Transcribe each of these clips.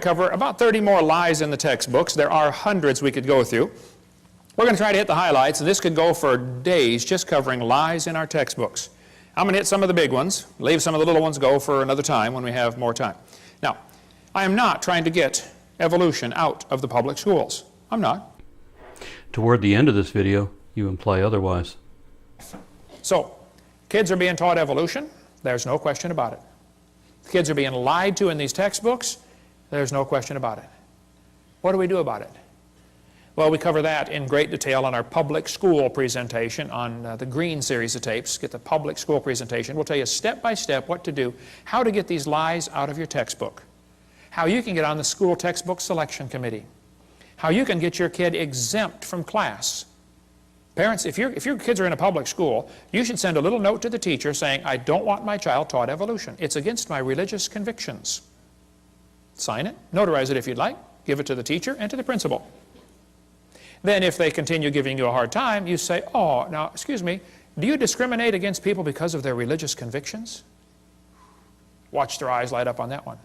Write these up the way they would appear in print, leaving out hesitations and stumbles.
to cover about 30 more lies in the textbooks. There are hundreds we could go through. We're going to try to hit the highlights, and this could go for days just covering lies in our textbooks. I'm going to hit some of the big ones, leave some of the little ones go for another time when we have more time. Now, I am not trying to get evolution out of the public schools. I'm not. Toward the end of this video, you imply otherwise. So, kids are being taught evolution. There's no question about it. Kids are being lied to in these textbooks. There's no question about it. What do we do about it? Well, we cover that in great detail on our public school presentation on the green series of tapes. Get the public school presentation. We'll tell you step by step what to do, how to get these lies out of your textbook, how you can get on the school textbook selection committee, how you can get your kid exempt from class. Parents, if your kids are in a public school, you should send a little note to the teacher saying, I don't want my child taught evolution. It's against my religious convictions. Sign it, notarize it if you'd like, give it to the teacher and to the principal. Then if they continue giving you a hard time, you say, oh, now, excuse me, do you discriminate against people because of their religious convictions? Watch their eyes light up on that one.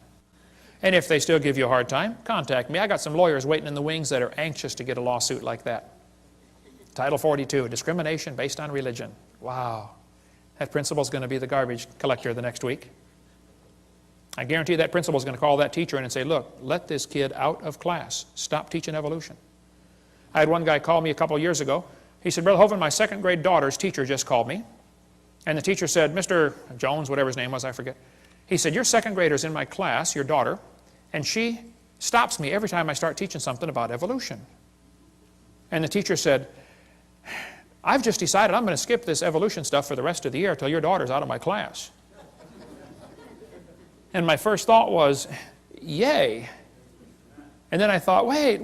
And if they still give you a hard time, contact me. I got some lawyers waiting in the wings that are anxious to get a lawsuit like that. Title 42, discrimination based on religion. Wow. That principal's going to be the garbage collector the next week. I guarantee that principal's going to call that teacher in and say, look, let this kid out of class. Stop teaching evolution. I had one guy call me a couple years ago. He said, Brother Hovind, my second grade daughter's teacher just called me. And the teacher said, Mr. Jones, whatever his name was, I forget. He said, your second grader's in my class, your daughter, and she stops me every time I start teaching something about evolution. And the teacher said, I've just decided I'm going to skip this evolution stuff for the rest of the year till your daughter's out of my class. And my first thought was, yay. And then I thought, wait.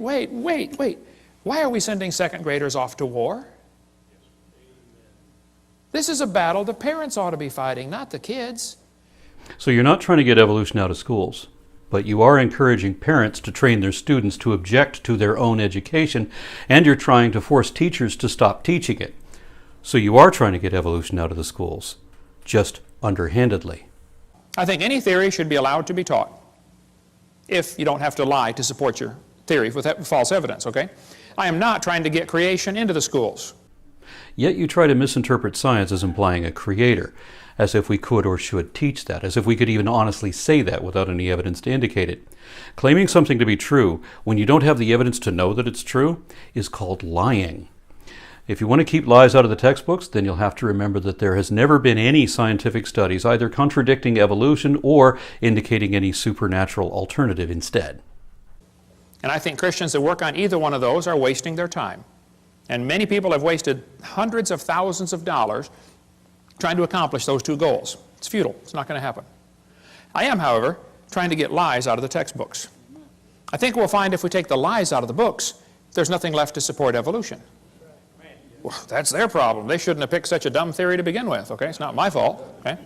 Why are we sending second graders off to war? This is a battle the parents ought to be fighting, not the kids. So you're not trying to get evolution out of schools, but you are encouraging parents to train their students to object to their own education, and you're trying to force teachers to stop teaching it. So you are trying to get evolution out of the schools, just underhandedly. I think any theory should be allowed to be taught, if you don't have to lie to support your theory with false evidence, okay? I am not trying to get creation into the schools. Yet you try to misinterpret science as implying a creator, as if we could or should teach that, as if we could even honestly say that without any evidence to indicate it. Claiming something to be true when you don't have the evidence to know that it's true is called lying. If you want to keep lies out of the textbooks, then you'll have to remember that there has never been any scientific studies either contradicting evolution or indicating any supernatural alternative instead. And I think Christians that work on either one of those are wasting their time. And many people have wasted hundreds of thousands of dollars trying to accomplish those two goals. It's futile. It's not going to happen. I am, however, trying to get lies out of the textbooks. I think we'll find if we take the lies out of the books, there's nothing left to support evolution. Well, that's their problem. They shouldn't have picked such a dumb theory to begin with, okay? It's not my fault, okay?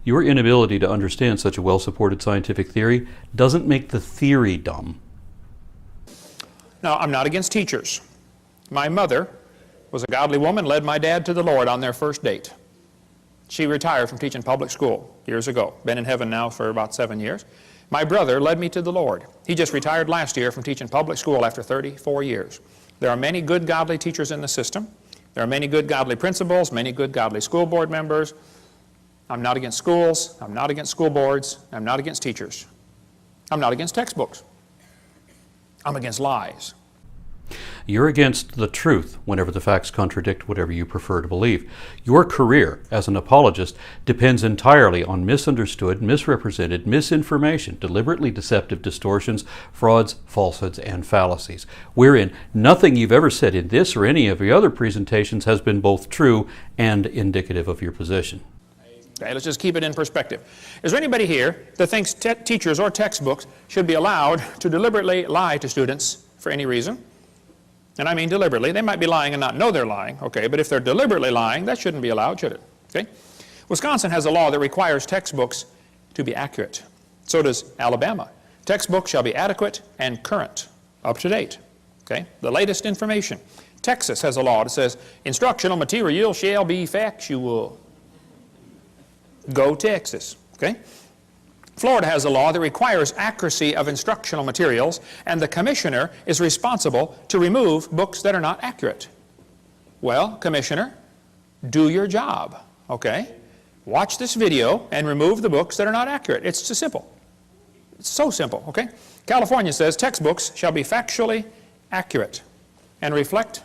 Your inability to understand such a well-supported scientific theory doesn't make the theory dumb. Now, I'm not against teachers. My mother was a godly woman, led my dad to the Lord on their first date. She retired from teaching public school years ago. Been in heaven now for about 7 years. My brother led me to the Lord. He just retired last year from teaching public school after 34 years. There are many good godly teachers in the system. There are many good godly principals, many good godly school board members. I'm not against schools. I'm not against school boards. I'm not against teachers. I'm not against textbooks. I'm against lies. You're against the truth whenever the facts contradict whatever you prefer to believe. Your career as an apologist depends entirely on misunderstood, misrepresented, misinformation, deliberately deceptive distortions, frauds, falsehoods, and fallacies, wherein nothing you've ever said in this or any of your other presentations has been both true and indicative of your position. Okay, let's just keep it in perspective. Is there anybody here that thinks teachers or textbooks should be allowed to deliberately lie to students for any reason? And I mean deliberately. They might be lying and not know they're lying, okay, but if they're deliberately lying, that shouldn't be allowed, should it? Okay? Wisconsin has a law that requires textbooks to be accurate. So does Alabama. Textbooks shall be adequate and current, up to date, okay? The latest information. Texas has a law that says instructional material shall be factual. Go Texas, okay? Florida has a law that requires accuracy of instructional materials, and the commissioner is responsible to remove books that are not accurate. Well, commissioner, do your job, okay? Watch this video and remove the books that are not accurate. It's so simple. It's so simple, okay? California says textbooks shall be factually accurate and reflect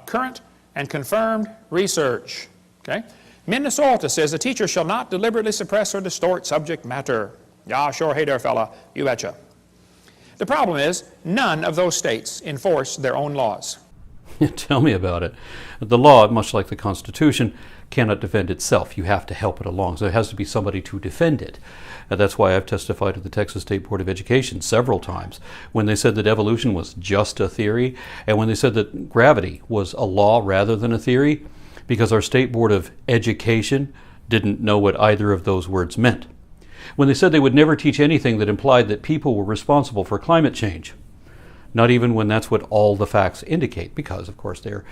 current and confirmed research, okay? Minnesota says the teacher shall not deliberately suppress or distort subject matter. Yeah, sure, hey there, fella, you betcha. The problem is, none of those states enforce their own laws. Tell me about it. The law, much like the Constitution, cannot defend itself. You have to help it along. So there has to be somebody to defend it. And that's why I've testified at the Texas State Board of Education several times when they said that evolution was just a theory, and when they said that gravity was a law rather than a theory, because our State Board of Education didn't know what either of those words meant. When they said they would never teach anything that implied that people were responsible for climate change. Not even when that's what all the facts indicate, because, of course, they're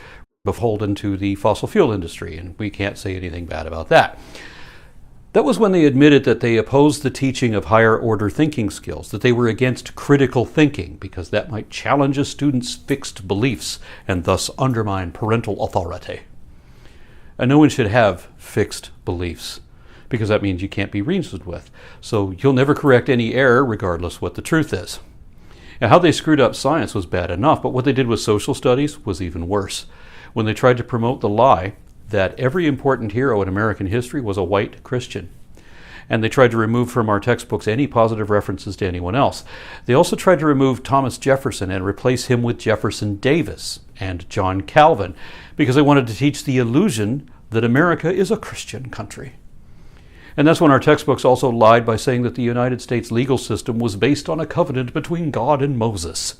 beholden to the fossil fuel industry, and we can't say anything bad about that. That was when they admitted that they opposed the teaching of higher order thinking skills, that they were against critical thinking, because that might challenge a student's fixed beliefs and thus undermine parental authority. And no one should have fixed beliefs, because that means you can't be reasoned with. So you'll never correct any error, regardless what the truth is. Now, how they screwed up science was bad enough, but what they did with social studies was even worse. When they tried to promote the lie that every important hero in American history was a white Christian. And they tried to remove from our textbooks any positive references to anyone else. They also tried to remove Thomas Jefferson and replace him with Jefferson Davis and John Calvin, because they wanted to teach the illusion that America is a Christian country. And that's when our textbooks also lied by saying that the United States legal system was based on a covenant between God and Moses.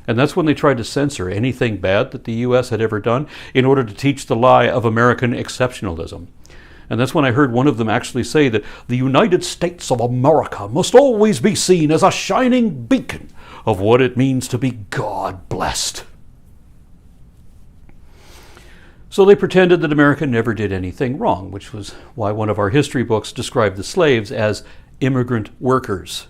And that's when they tried to censor anything bad that the U.S. had ever done in order to teach the lie of American exceptionalism. And that's when I heard one of them actually say that the United States of America must always be seen as a shining beacon of what it means to be God-blessed. So they pretended that America never did anything wrong, which was why one of our history books described the slaves as immigrant workers.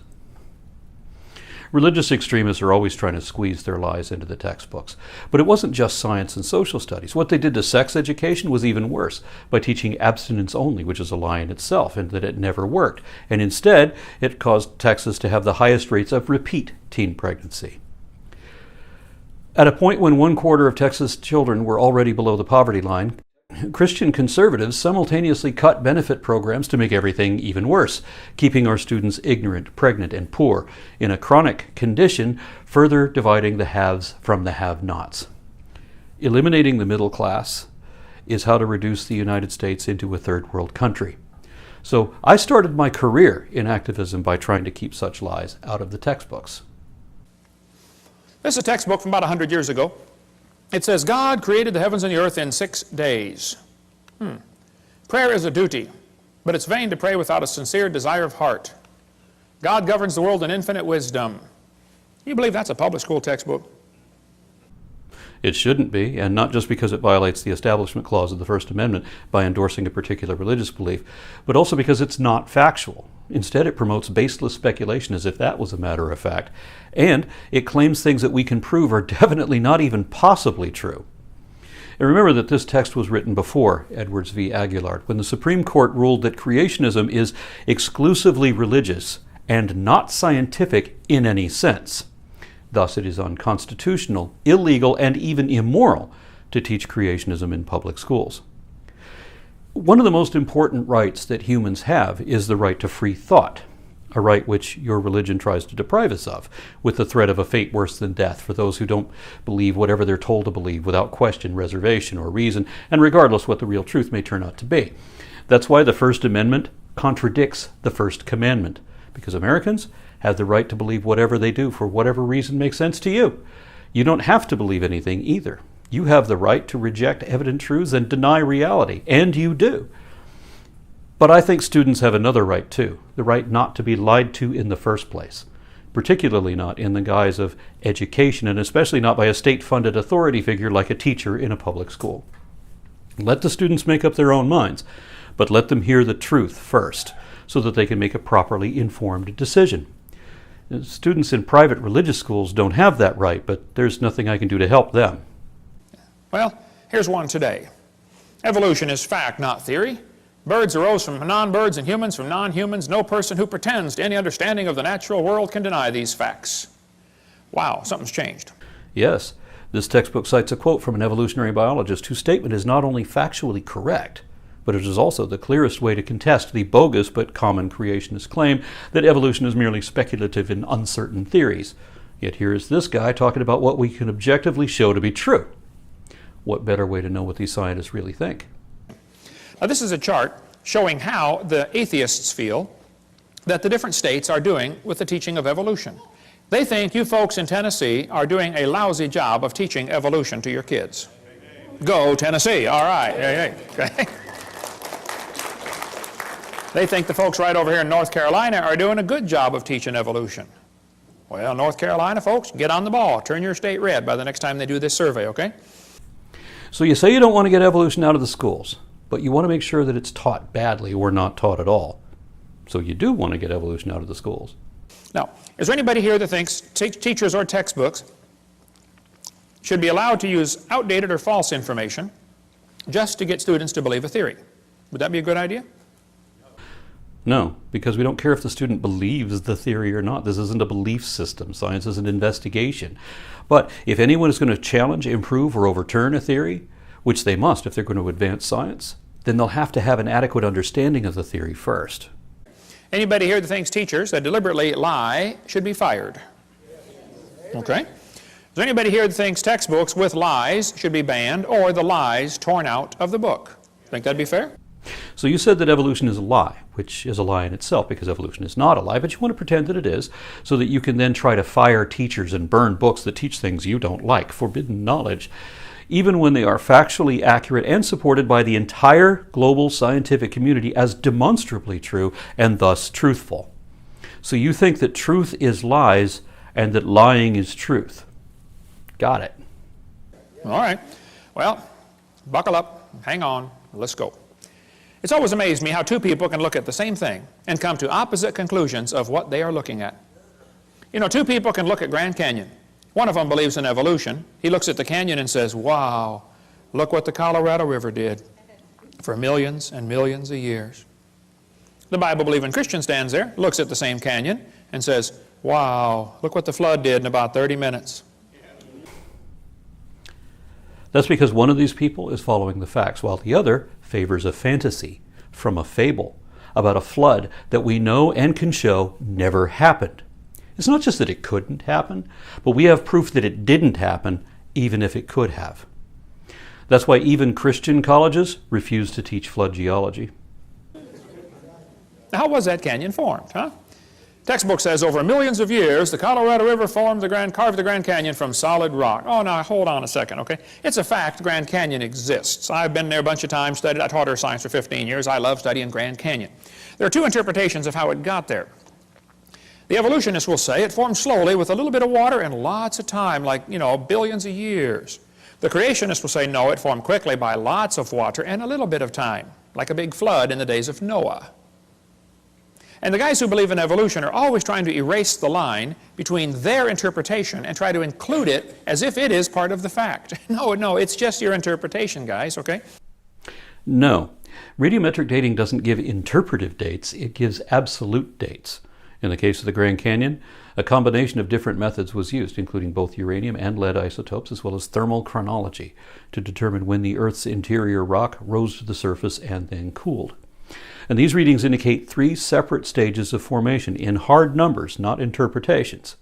Religious extremists are always trying to squeeze their lies into the textbooks. But it wasn't just science and social studies. What they did to sex education was even worse, by teaching abstinence only, which is a lie in itself, and that it never worked. And instead, it caused Texas to have the highest rates of repeat teen pregnancy. At a point when 1/4 of Texas children were already below the poverty line, Christian conservatives simultaneously cut benefit programs to make everything even worse, keeping our students ignorant, pregnant, and poor in a chronic condition, further dividing the haves from the have-nots. Eliminating the middle class is how to reduce the United States into a third world country. So I started my career in activism by trying to keep such lies out of the textbooks. This is a textbook from about 100 years ago. It says, God created the heavens and the earth in 6 days. Prayer is a duty, but it's vain to pray without a sincere desire of heart. God governs the world in infinite wisdom. You believe that's a public school textbook? It shouldn't be, and not just because it violates the Establishment Clause of the First Amendment by endorsing a particular religious belief, but also because it's not factual. Instead, it promotes baseless speculation as if that was a matter of fact, and it claims things that we can prove are definitely not even possibly true. And remember that this text was written before Edwards v. Aguillard, when the Supreme Court ruled that creationism is exclusively religious and not scientific in any sense. Thus, it is unconstitutional, illegal, and even immoral to teach creationism in public schools. One of the most important rights that humans have is the right to free thought, a right which your religion tries to deprive us of, with the threat of a fate worse than death for those who don't believe whatever they're told to believe without question, reservation, or reason, and regardless what the real truth may turn out to be. That's why the First Amendment contradicts the First Commandment, because Americans have the right to believe whatever they do for whatever reason makes sense to you. You don't have to believe anything either. You have the right to reject evident truths and deny reality, and you do. But I think students have another right too, the right not to be lied to in the first place, particularly not in the guise of education, and especially not by a state-funded authority figure like a teacher in a public school. Let the students make up their own minds, but let them hear the truth first. so that they can make a properly informed decision. Students in private religious schools don't have that right, but there's nothing I can do to help them. Well, here's one today. Evolution is fact, not theory. Birds arose from non-birds and humans from non-humans. No person who pretends to any understanding of the natural world can deny these facts. Wow, something's changed. Yes, this textbook cites a quote from an evolutionary biologist whose statement is not only factually correct, but it is also the clearest way to contest the bogus but common creationist claim that evolution is merely speculative and uncertain theories. Yet here is this guy talking about what we can objectively show to be true. What better way to know what these scientists really think? Now, this is a chart showing how the atheists feel that the different states are doing with the teaching of evolution. They think you folks in Tennessee are doing a lousy job of teaching evolution to your kids. Go Tennessee, all right. Okay. They think the folks right over here in North Carolina are doing a good job of teaching evolution. Well, North Carolina folks, get on the ball. Turn your state red by the next time they do this survey, okay? So you say you don't want to get evolution out of the schools, but you want to make sure that it's taught badly or not taught at all. So you do want to get evolution out of the schools. Now, is there anybody here that thinks teachers or textbooks should be allowed to use outdated or false information just to get students to believe a theory? Would that be a good idea? No, because we don't care if the student believes the theory or not. This isn't a belief system. Science is an investigation. But if anyone is going to challenge, improve, or overturn a theory, which they must if they're going to advance science, then they'll have to have an adequate understanding of the theory first. Anybody here that thinks teachers that deliberately lie should be fired? Okay. Is there anybody here that thinks textbooks with lies should be banned or the lies torn out of the book? Think that'd be fair? So you said that evolution is a lie, which is a lie in itself because evolution is not a lie, but you want to pretend that it is so that you can then try to fire teachers and burn books that teach things you don't like, forbidden knowledge, even when they are factually accurate and supported by the entire global scientific community as demonstrably true and thus truthful. So you think that truth is lies and that lying is truth. Got it. All right. Well, buckle up, hang on, let's go. It's always amazed me how two people can look at the same thing and come to opposite conclusions of what they are looking at. You know, two people can look at Grand Canyon. One of them believes in evolution. He looks at the canyon and says, wow, look what the Colorado River did for millions and millions of years. The Bible-believing Christian stands there, looks at the same canyon, and says, wow, look what the flood did in about 30 minutes. That's because one of these people is following the facts, while the other favors a fantasy from a fable about a flood that we know and can show never happened. It's not just that it couldn't happen, but we have proof that it didn't happen, even if it could have. That's why even Christian colleges refuse to teach flood geology. Now, how was that canyon formed, huh? Textbook says over millions of years, the Colorado River carved the Grand Canyon from solid rock. Oh, now hold on a second, okay? It's a fact Grand Canyon exists. I've been there a bunch of times, studied. I taught earth science for 15 years. I love studying Grand Canyon. There are two interpretations of how it got there. The evolutionists will say it formed slowly with a little bit of water and lots of time, like, you know, billions of years. The creationists will say, no, it formed quickly by lots of water and a little bit of time, like a big flood in the days of Noah. And the guys who believe in evolution are always trying to erase the line between their interpretation and try to include it as if it is part of the fact. No, it's just your interpretation, guys, okay? No. Radiometric dating doesn't give interpretive dates, it gives absolute dates. In the case of the Grand Canyon, a combination of different methods was used, including both uranium and lead isotopes, as well as thermochronology, to determine when the Earth's interior rock rose to the surface and then cooled. And these readings indicate 3 separate stages of formation in hard numbers, not interpretations.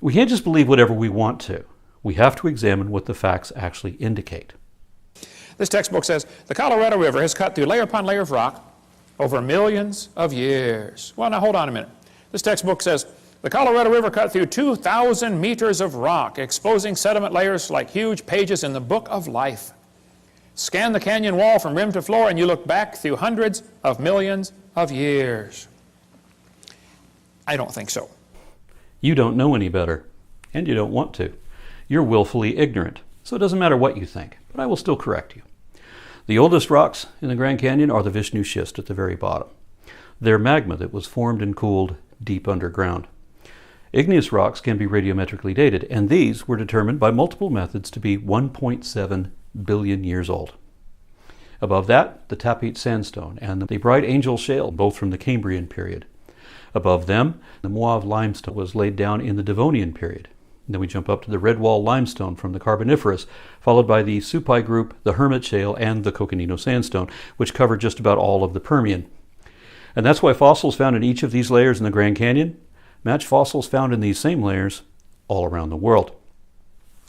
We can't just believe whatever we want to. We have to examine what the facts actually indicate. This textbook says the Colorado River has cut through layer upon layer of rock over millions of years. Well, now hold on a minute. This textbook says the Colorado River cut through 2,000 meters of rock, exposing sediment layers like huge pages in the book of life. Scan the canyon wall from rim to floor and you look back through hundreds of millions of years. I don't think so. You don't know any better, and you don't want to. You're willfully ignorant, so it doesn't matter what you think, but I will still correct you. The oldest rocks in the Grand Canyon are the Vishnu schist at the very bottom. They're magma that was formed and cooled deep underground. Igneous rocks can be radiometrically dated, and these were determined by multiple methods to be 1.7 billion years old. Above that, the Tapete Sandstone and the Bright Angel Shale, both from the Cambrian period. Above them, the Moave Limestone was laid down in the Devonian period. And then we jump up to the Redwall Limestone from the Carboniferous, followed by the Supai Group, the Hermit Shale, and the Coconino Sandstone, which cover just about all of the Permian. And that's why fossils found in each of these layers in the Grand Canyon match fossils found in these same layers all around the world.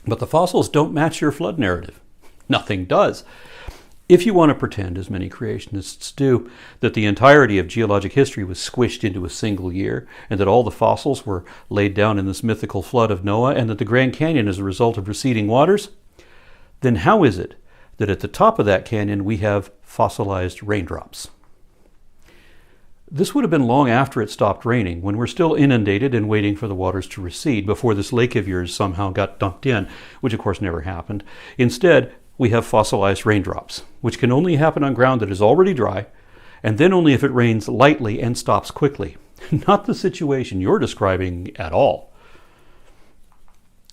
But the fossils don't match your flood narrative. Nothing does. If you want to pretend, as many creationists do, that the entirety of geologic history was squished into a single year, and that all the fossils were laid down in this mythical flood of Noah, and that the Grand Canyon is a result of receding waters, then how is it that at the top of that canyon we have fossilized raindrops? This would have been long after it stopped raining, when we're still inundated and waiting for the waters to recede before this lake of yours somehow got dumped in, which of course never happened. Instead, we have fossilized raindrops, which can only happen on ground that is already dry, and then only if it rains lightly and stops quickly. Not the situation you're describing at all.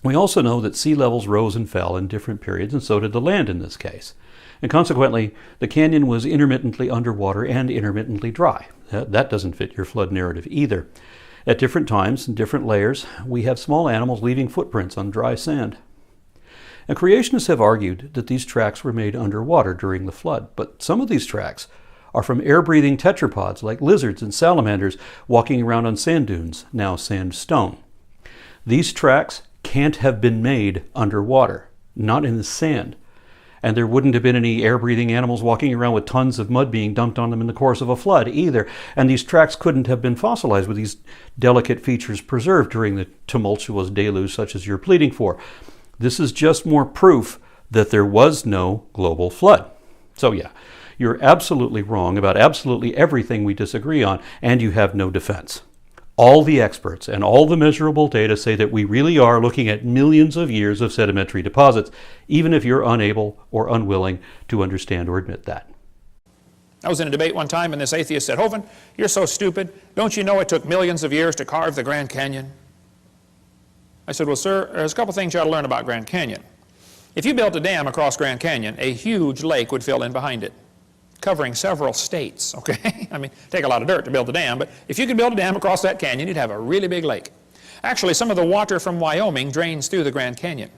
We also know that sea levels rose and fell in different periods, and so did the land in this case. And consequently, the canyon was intermittently underwater and intermittently dry. That doesn't fit your flood narrative either. At different times, in different layers, we have small animals leaving footprints on dry sand. And creationists have argued that these tracks were made underwater during the flood, but some of these tracks are from air-breathing tetrapods like lizards and salamanders walking around on sand dunes, now sandstone. These tracks can't have been made underwater, not in the sand. And there wouldn't have been any air-breathing animals walking around with tons of mud being dumped on them in the course of a flood either. And these tracks couldn't have been fossilized with these delicate features preserved during the tumultuous deluge such as you're pleading for. This is just more proof that there was no global flood. So yeah, you're absolutely wrong about absolutely everything we disagree on, and you have no defense. All the experts and all the measurable data say that we really are looking at millions of years of sedimentary deposits, even if you're unable or unwilling to understand or admit that. I was in a debate one time, and this atheist said, "Hovind, you're so stupid. Don't you know it took millions of years to carve the Grand Canyon?" I said, "Well, sir, there's a couple things you ought to learn about Grand Canyon. If you built a dam across Grand Canyon, a huge lake would fill in behind it, covering several states, okay? I mean, take a lot of dirt to build a dam, but if you could build a dam across that canyon, you'd have a really big lake. Actually, some of the water from Wyoming drains through the Grand Canyon.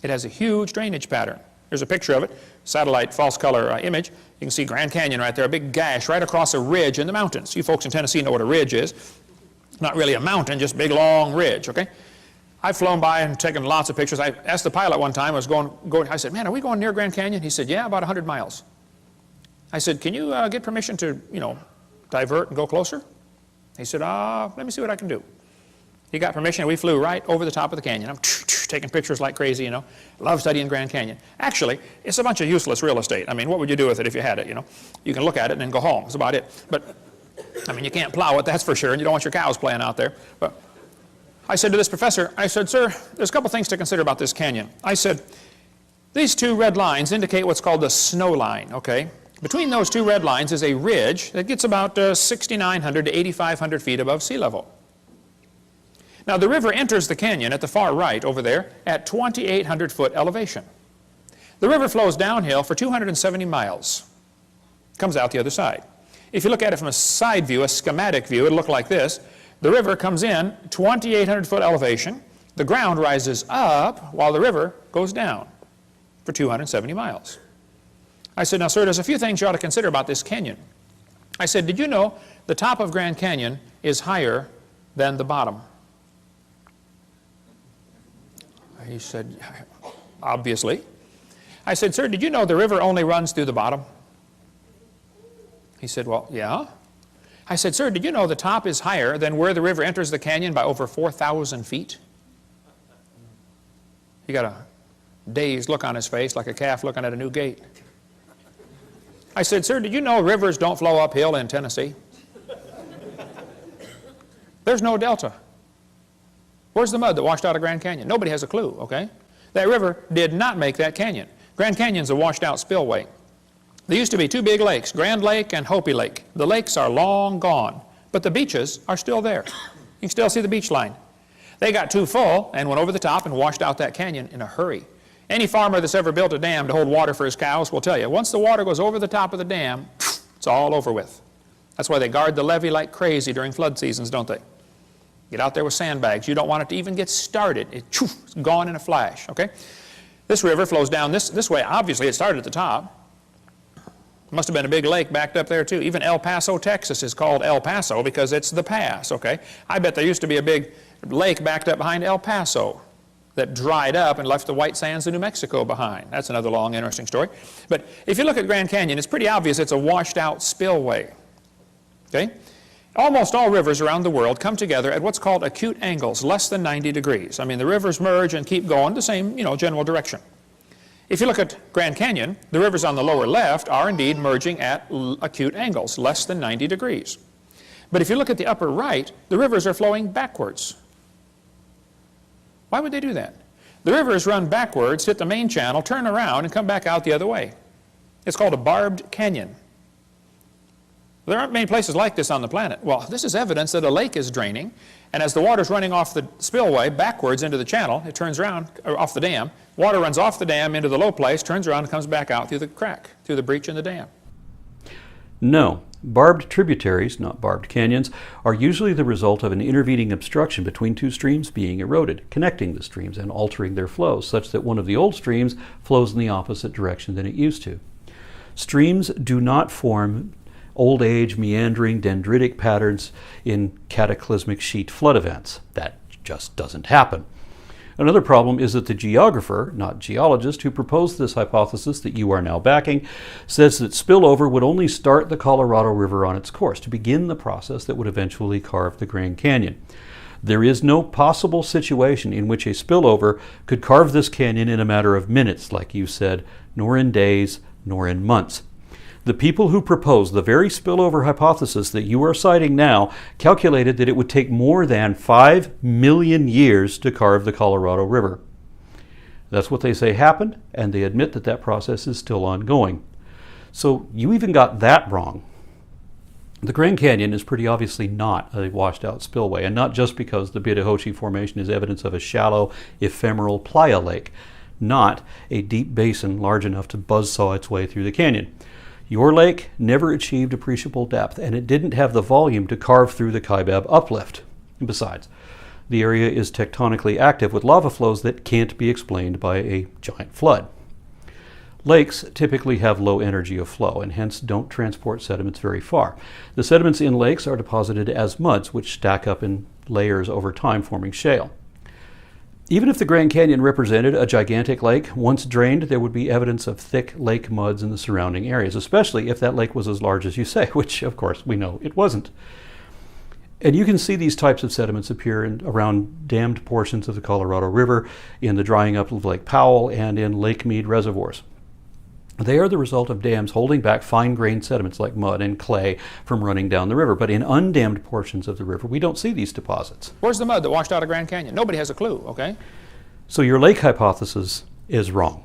It has a huge drainage pattern. There's a picture of it, satellite false color image. You can see Grand Canyon right there, a big gash right across a ridge in the mountains. You folks in Tennessee know what a ridge is. Not really a mountain, just a big long ridge, okay? I've flown by and taken lots of pictures. I asked the pilot one time, I said, "Man, are we going near Grand Canyon?" He said, "Yeah, about 100 miles. I said, "Can you get permission to, divert and go closer?" He said, "Let me see what I can do." He got permission, and we flew right over the top of the canyon. I'm taking pictures like crazy, Love studying Grand Canyon. Actually, it's a bunch of useless real estate. I mean, what would you do with it if you had it, You can look at it and then go home. That's about it. But, I mean, you can't plow it, that's for sure, and you don't want your cows playing out there. But I said to this professor, I said, "Sir, there's a couple things to consider about this canyon." I said, "These two red lines indicate what's called the snow line, okay? Between those two red lines is a ridge that gets about 6,900 to 8,500 feet above sea level. Now, the river enters the canyon at the far right over there at 2,800 foot elevation. The river flows downhill for 270 miles, comes out the other side. If you look at it from a side view, a schematic view, it'll look like this. The river comes in 2,800 foot elevation. The ground rises up while the river goes down for 270 miles. I said, "Now, sir, there's a few things you ought to consider about this canyon." I said, "Did you know the top of Grand Canyon is higher than the bottom?" He said, "Obviously." I said, "Sir, did you know the river only runs through the bottom?" He said, "Well, yeah." I said, "Sir, did you know the top is higher than where the river enters the canyon by over 4,000 feet? He got a dazed look on his face like a calf looking at a new gate. I said, "Sir, did you know rivers don't flow uphill in Tennessee? There's no delta. Where's the mud that washed out of Grand Canyon? Nobody has a clue, okay? That river did not make that canyon. Grand Canyon's a washed out spillway. There used to be two big lakes, Grand Lake and Hopi Lake. The lakes are long gone, but the beaches are still there. You can still see the beach line. They got too full and went over the top and washed out that canyon in a hurry. Any farmer that's ever built a dam to hold water for his cows will tell you, once the water goes over the top of the dam, it's all over with. That's why they guard the levee like crazy during flood seasons, don't they? Get out there with sandbags. You don't want it to even get started. It's gone in a flash, okay? This river flows down this way. Obviously, it started at the top. Must have been a big lake backed up there too. Even El Paso, Texas is called El Paso because it's the pass, okay? I bet there used to be a big lake backed up behind El Paso that dried up and left the white sands of New Mexico behind. That's another long, interesting story. But if you look at Grand Canyon, it's pretty obvious it's a washed out spillway, okay? Almost all rivers around the world come together at what's called acute angles, less than 90 degrees. I mean, the rivers merge and keep going the same, general direction. If you look at Grand Canyon, the rivers on the lower left are indeed merging at acute angles, less than 90 degrees. But if you look at the upper right, the rivers are flowing backwards. Why would they do that? The rivers run backwards, hit the main channel, turn around, and come back out the other way. It's called a barbed canyon. There aren't many places like this on the planet. Well, this is evidence that a lake is draining, and as the water's running off the spillway backwards into the channel, it turns around, or off the dam. Water runs off the dam into the low place, turns around, and comes back out through the crack, through the breach in the dam. No. Barbed tributaries, not barbed canyons, are usually the result of an intervening obstruction between two streams being eroded, connecting the streams and altering their flows, such that one of the old streams flows in the opposite direction than it used to. Streams do not form old age, meandering, dendritic patterns in cataclysmic sheet flood events. That just doesn't happen. Another problem is that the geographer, not geologist, who proposed this hypothesis that you are now backing, says that spillover would only start the Colorado River on its course to begin the process that would eventually carve the Grand Canyon. There is no possible situation in which a spillover could carve this canyon in a matter of minutes, like you said, nor in days, nor in months. The people who proposed the very spillover hypothesis that you are citing now calculated that it would take more than 5 million years to carve the Colorado River. That's what they say happened, and they admit that that process is still ongoing. So you even got that wrong. The Grand Canyon is pretty obviously not a washed-out spillway, and not just because the Bitahoche Formation is evidence of a shallow, ephemeral playa lake, not a deep basin large enough to buzzsaw its way through the canyon. Your lake never achieved appreciable depth, and it didn't have the volume to carve through the Kaibab uplift. And besides, the area is tectonically active with lava flows that can't be explained by a giant flood. Lakes typically have low energy of flow and hence don't transport sediments very far. The sediments in lakes are deposited as muds, which stack up in layers over time, forming shale. Even if the Grand Canyon represented a gigantic lake, once drained, there would be evidence of thick lake muds in the surrounding areas, especially if that lake was as large as you say, which, of course, we know it wasn't. And you can see these types of sediments appear around dammed portions of the Colorado River, in the drying up of Lake Powell, and in Lake Mead reservoirs. They are the result of dams holding back fine-grained sediments like mud and clay from running down the river. But in undammed portions of the river, we don't see these deposits. Where's the mud that washed out of Grand Canyon? Nobody has a clue, okay? So your lake hypothesis is wrong.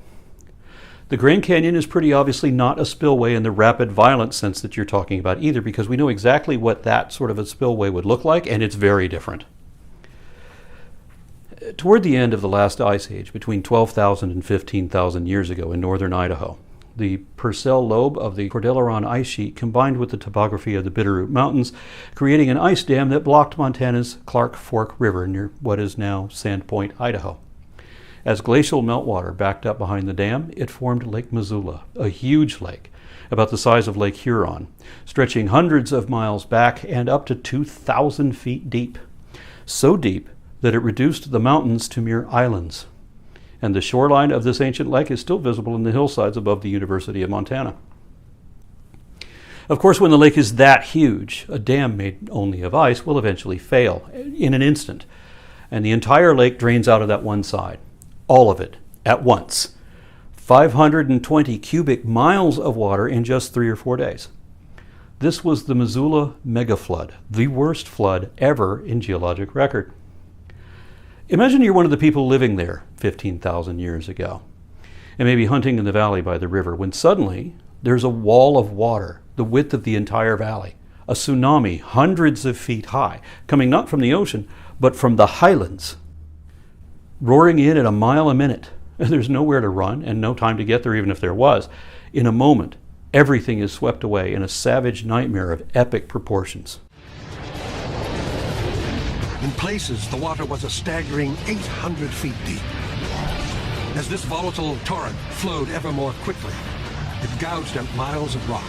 The Grand Canyon is pretty obviously not a spillway in the rapid, violent sense that you're talking about either, because we know exactly what that sort of a spillway would look like, and it's very different. Toward the end of the last ice age, between 12,000 and 15,000 years ago in northern Idaho, the Purcell lobe of the Cordilleran ice sheet combined with the topography of the Bitterroot Mountains, creating an ice dam that blocked Montana's Clark Fork River near what is now Sandpoint, Idaho. As glacial meltwater backed up behind the dam, it formed Lake Missoula, a huge lake, about the size of Lake Huron, stretching hundreds of miles back and up to 2,000 feet deep. So deep that it reduced the mountains to mere islands. And the shoreline of this ancient lake is still visible in the hillsides above the University of Montana. Of course, when the lake is that huge, a dam made only of ice will eventually fail in an instant, and the entire lake drains out of that one side. All of it, at once. 520 cubic miles of water in just 3 or 4 days. This was the Missoula megaflood, the worst flood ever in geologic record. Imagine you're one of the people living there 15,000 years ago, and maybe hunting in the valley by the river, when suddenly there's a wall of water the width of the entire valley. A tsunami hundreds of feet high, coming not from the ocean, but from the highlands, roaring in at a mile a minute. And there's nowhere to run and no time to get there, even if there was. In a moment, everything is swept away in a savage nightmare of epic proportions. In places, the water was a staggering 800 feet deep. As this volatile torrent flowed ever more quickly, it gouged out miles of rock.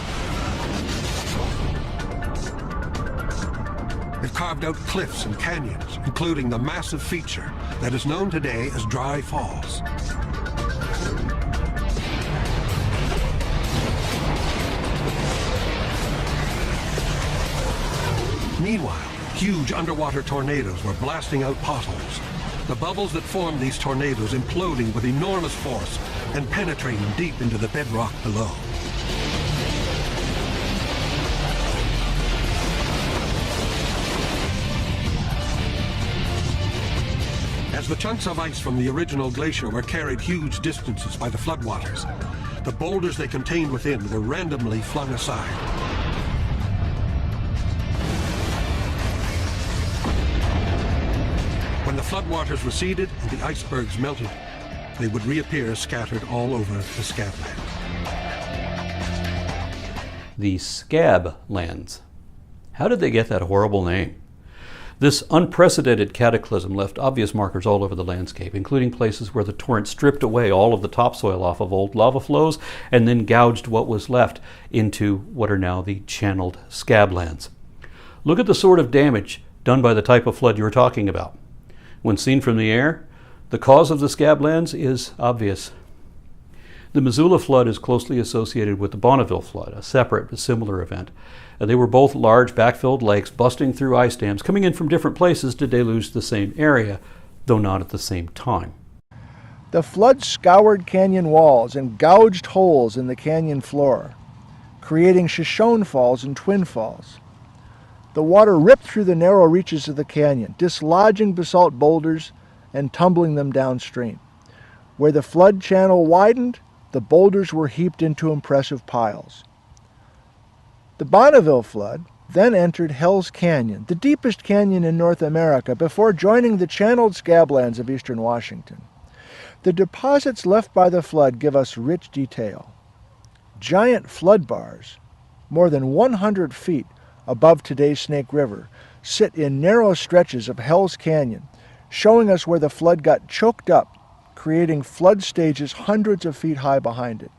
It carved out cliffs and canyons, including the massive feature that is known today as Dry Falls. Meanwhile, huge underwater tornadoes were blasting out potholes. The bubbles that formed these tornadoes imploding with enormous force and penetrating deep into the bedrock below. As the chunks of ice from the original glacier were carried huge distances by the floodwaters, the boulders they contained within were randomly flung aside. When the floodwaters receded and the icebergs melted, they would reappear scattered all over the scablands. The Scablands. How did they get that horrible name? This unprecedented cataclysm left obvious markers all over the landscape, including places where the torrent stripped away all of the topsoil off of old lava flows and then gouged what was left into what are now the channeled scablands. Look at the sort of damage done by the type of flood you were talking about. When seen from the air, the cause of the scablands is obvious. The Missoula flood is closely associated with the Bonneville flood, a separate but similar event. They were both large backfilled lakes busting through ice dams, coming in from different places to deluge the same area, though not at the same time. The flood scoured canyon walls and gouged holes in the canyon floor, creating Shoshone Falls and Twin Falls. The water ripped through the narrow reaches of the canyon, dislodging basalt boulders and tumbling them downstream. Where the flood channel widened, the boulders were heaped into impressive piles. The Bonneville flood then entered Hell's Canyon, the deepest canyon in North America, before joining the channeled scablands of eastern Washington. The deposits left by the flood give us rich detail. Giant flood bars, more than 100 feet above today's Snake River, sit in narrow stretches of Hell's Canyon, showing us where the flood got choked up, creating flood stages hundreds of feet high behind it.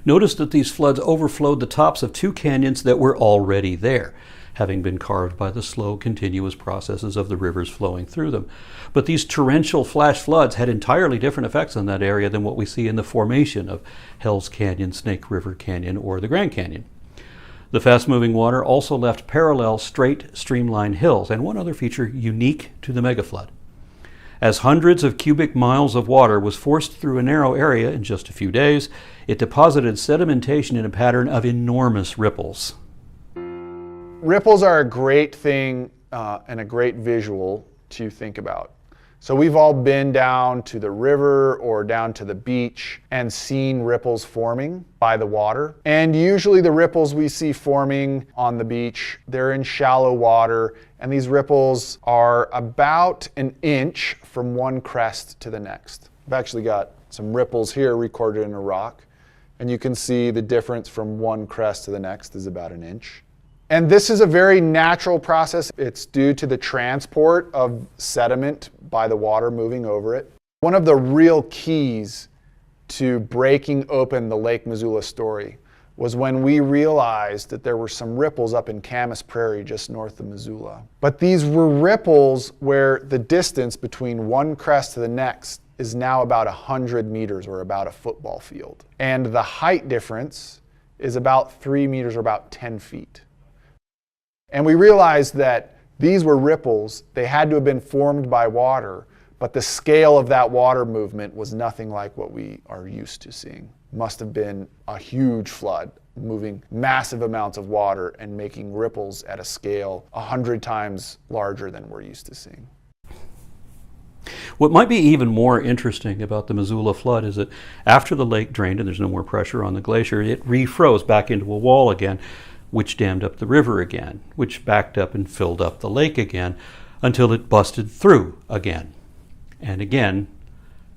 Notice that these floods overflowed the tops of two canyons that were already there, having been carved by the slow, continuous processes of the rivers flowing through them. But these torrential flash floods had entirely different effects on that area than what we see in the formation of Hell's Canyon, Snake River Canyon, or the Grand Canyon. The fast-moving water also left parallel, straight, streamlined hills, and one other feature unique to the megaflood. As hundreds of cubic miles of water was forced through a narrow area in just a few days, it deposited sedimentation in a pattern of enormous ripples. Ripples are a great thing and a great visual to think about. So we've all been down to the river or down to the beach and seen ripples forming by the water. And usually the ripples we see forming on the beach, they're in shallow water, and these ripples are about an inch from one crest to the next. I've actually got some ripples here recorded in a rock, and you can see the difference from one crest to the next is about an inch. And this is a very natural process. It's due to the transport of sediment by the water moving over it. One of the real keys to breaking open the Lake Missoula story was when we realized that there were some ripples up in Camas Prairie just north of Missoula. But these were ripples where the distance between one crest to the next is now about 100 meters or about a football field. And the height difference is about 3 meters or about 10 feet. And we realized that these were ripples. They had to have been formed by water, but the scale of that water movement was nothing like what we are used to seeing. Must have been a huge flood, moving massive amounts of water and making ripples at a scale 100 times larger than we're used to seeing. What might be even more interesting about the Missoula flood is that after the lake drained and there's no more pressure on the glacier, it refroze back into a wall again, which dammed up the river again, which backed up and filled up the lake again until it busted through again and again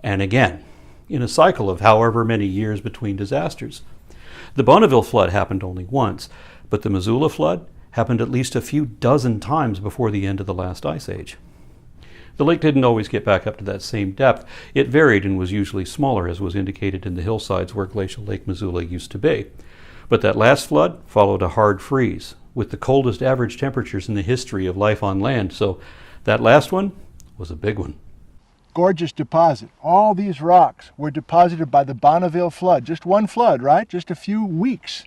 and again in a cycle of however many years between disasters. The Bonneville flood happened only once, but the Missoula flood happened at least a few dozen times before the end of the last ice age. The lake didn't always get back up to that same depth. It varied and was usually smaller, as was indicated in the hillsides where glacial Lake Missoula used to be. But that last flood followed a hard freeze, with the coldest average temperatures in the history of life on land, so that last one was a big one. Gorgeous deposit. All these rocks were deposited by the Bonneville flood. Just one flood, right? Just a few weeks.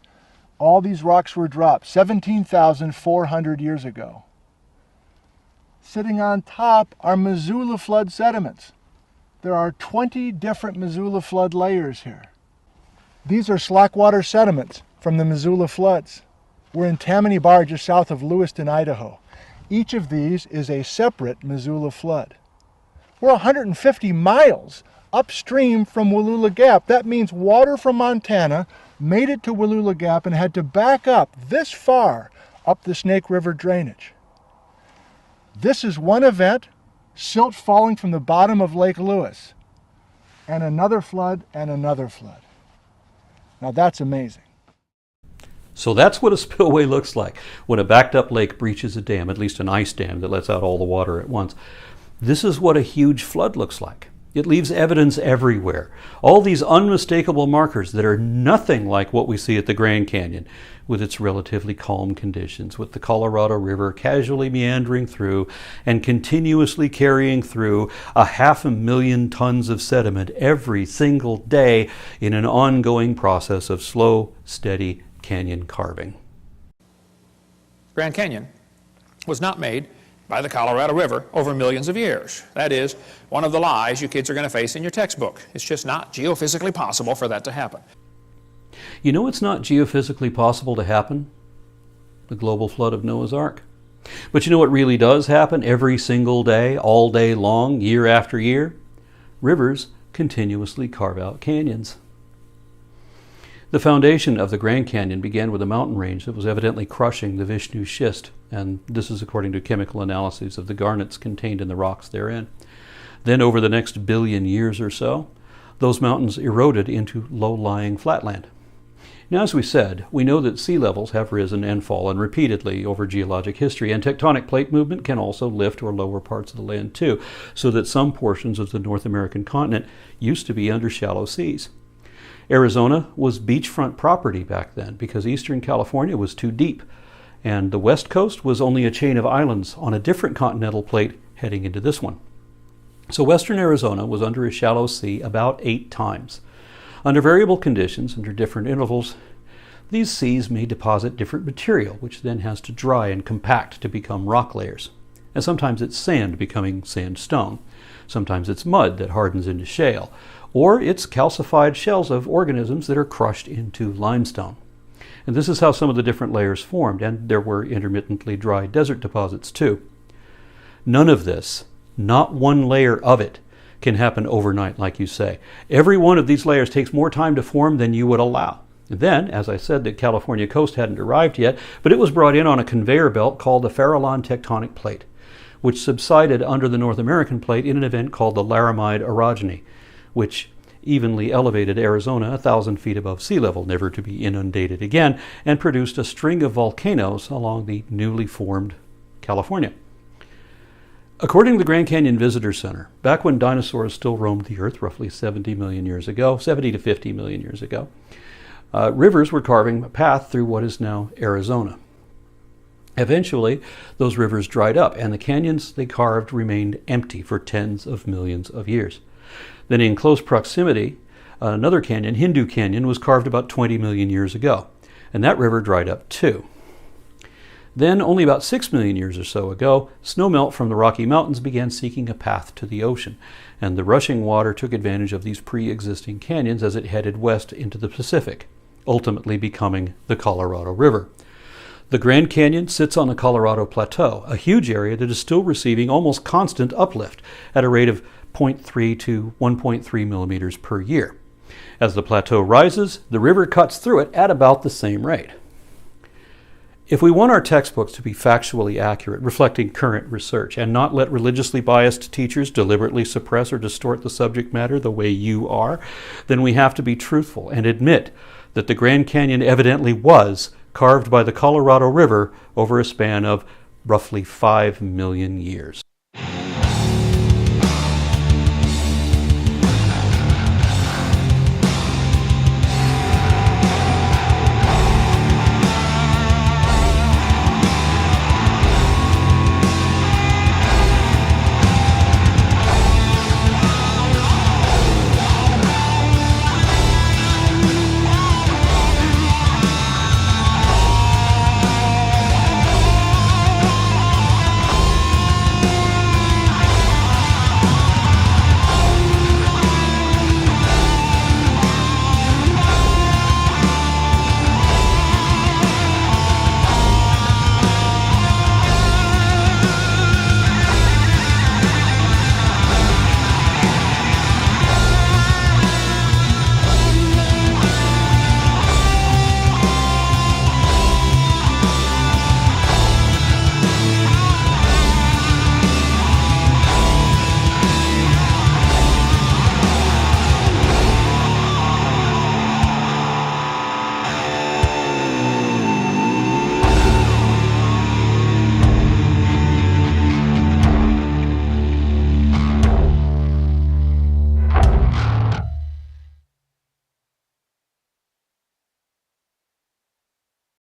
All these rocks were dropped 17,400 years ago. Sitting on top are Missoula flood sediments. There are 20 different Missoula flood layers here. These are slackwater sediments from the Missoula floods. We're in Tammany Bar, just south of Lewiston, Idaho. Each of these is a separate Missoula flood. We're 150 miles upstream from Wallula Gap. That means water from Montana made it to Wallula Gap and had to back up this far up the Snake River drainage. This is one event, silt falling from the bottom of Lake Lewis, and another flood and another flood. Now that's amazing. So that's what a spillway looks like when a backed up lake breaches a dam, at least an ice dam that lets out all the water at once. This is what a huge flood looks like. It leaves evidence everywhere. All these unmistakable markers that are nothing like what we see at the Grand Canyon, with its relatively calm conditions, with the Colorado River casually meandering through and continuously carrying through 500,000 tons of sediment every single day in an ongoing process of slow, steady canyon carving. Grand Canyon was not made by the Colorado River over millions of years. That is one of the lies you kids are going to face in your textbook. It's just not geophysically possible for that to happen. You know it's not geophysically possible to happen? The global flood of Noah's Ark. But you know what really does happen every single day, all day long, year after year? Rivers continuously carve out canyons. The foundation of the Grand Canyon began with a mountain range that was evidently crushing the Vishnu schist, and this is according to chemical analyses of the garnets contained in the rocks therein. Then over the next billion years or so, those mountains eroded into low-lying flatland. Now, as we said, we know that sea levels have risen and fallen repeatedly over geologic history, and tectonic plate movement can also lift or lower parts of the land too, so that some portions of the North American continent used to be under shallow seas. Arizona was beachfront property back then because eastern California was too deep, and the west coast was only a chain of islands on a different continental plate heading into this one. So western Arizona was under a shallow sea about 8 times. Under variable conditions, under different intervals, these seas may deposit different material, which then has to dry and compact to become rock layers. And sometimes it's sand becoming sandstone. Sometimes it's mud that hardens into shale. Or it's calcified shells of organisms that are crushed into limestone. And this is how some of the different layers formed, and there were intermittently dry desert deposits too. None of this, not one layer of it, can happen overnight, like you say. Every one of these layers takes more time to form than you would allow. And then, as I said, the California coast hadn't arrived yet, but it was brought in on a conveyor belt called the Farallon tectonic plate, which subsided under the North American plate in an event called the Laramide orogeny, which evenly elevated Arizona 1,000 feet above sea level, never to be inundated again, and produced a string of volcanoes along the newly formed California. According to the Grand Canyon Visitor Center, back when dinosaurs still roamed the earth roughly 70 million years ago, 70 to 50 million years ago, rivers were carving a path through what is now Arizona. Eventually, those rivers dried up, and the canyons they carved remained empty for tens of millions of years. Then in close proximity, another canyon, Hindu Canyon, was carved about 20 million years ago, and that river dried up too. Then, only about 6 million years or so ago, snowmelt from the Rocky Mountains began seeking a path to the ocean, and the rushing water took advantage of these pre-existing canyons as it headed west into the Pacific, ultimately becoming the Colorado River. The Grand Canyon sits on the Colorado Plateau, a huge area that is still receiving almost constant uplift at a rate of 0.3 to 1.3 millimeters per year. As the plateau rises, the river cuts through it at about the same rate. If we want our textbooks to be factually accurate, reflecting current research, and not let religiously biased teachers deliberately suppress or distort the subject matter the way you are, then we have to be truthful and admit that the Grand Canyon evidently was carved by the Colorado River over a span of roughly 5 million years.